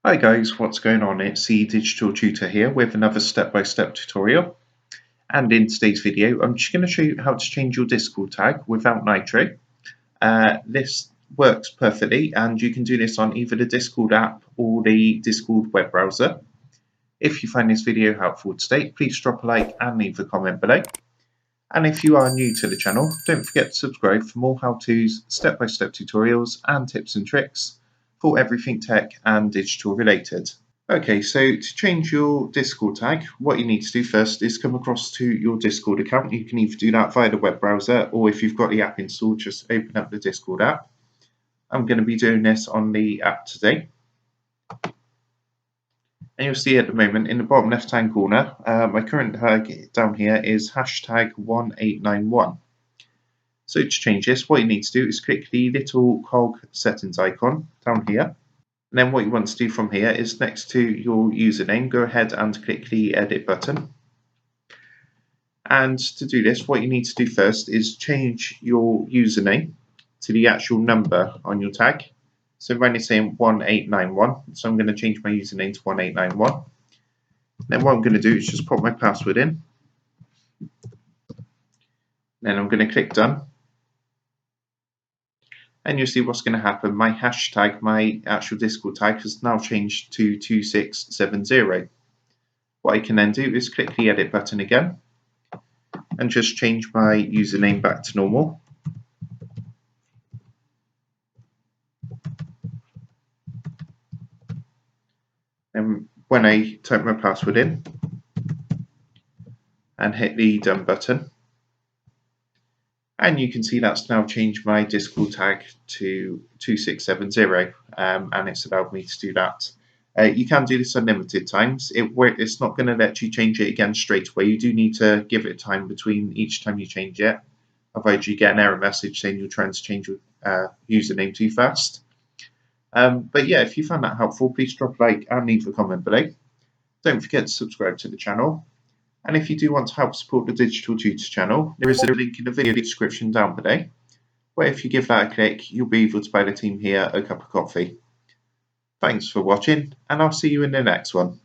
Hi guys, what's going on? It's the Digital Tutor here with another step-by-step tutorial. And in today's video, I'm just going to show you how to change your Discord tag without Nitro. This works perfectly, and you can do this on either the Discord app or the Discord web browser. If you find this video helpful today, please drop a like and leave a comment below. And if you are new to the channel, don't forget to subscribe for more how-tos, step-by-step tutorials and tips and tricks for everything tech and digital related. Okay, so to change your Discord tag, what you need to do first is come across to your Discord account. You can either do that via the web browser, or if you've got the app installed, just open up the Discord app. I'm going to be doing this on the app today. And you'll see at the moment in the bottom left hand corner, my current tag down here is #1891. So to change this, what you need to do is click the little cog settings icon down here. And then what you want to do from here is next to your username, go ahead and click the edit button. And to do this, what you need to do first is change your username to the actual number on your tag. So mine is saying 1891, so I'm going to change my username to 1891. Then what I'm going to do is just put my password in. Then I'm going to click done. And you'll see what's going to happen. My hashtag, my actual Discord tag, has now changed to 2670. What I can then do is click the edit button again and just change my username back to normal. And when I type my password in and hit the done button, and you can see that's now changed my Discord tag to 2670, and it's allowed me to do that. You can do this unlimited times. It's not going to let you change it again straight away. You do need to give it time between each time you change it. Otherwise, you get an error message saying you're trying to change your username too fast. But yeah, if you found that helpful, please drop a like and leave a comment below. Don't forget to subscribe to the channel. And if you do want to help support the Digital Tutor channel, there is a link in the video description down below, where if you give that a click, you'll be able to buy the team here a cup of coffee. Thanks for watching, and I'll see you in the next one.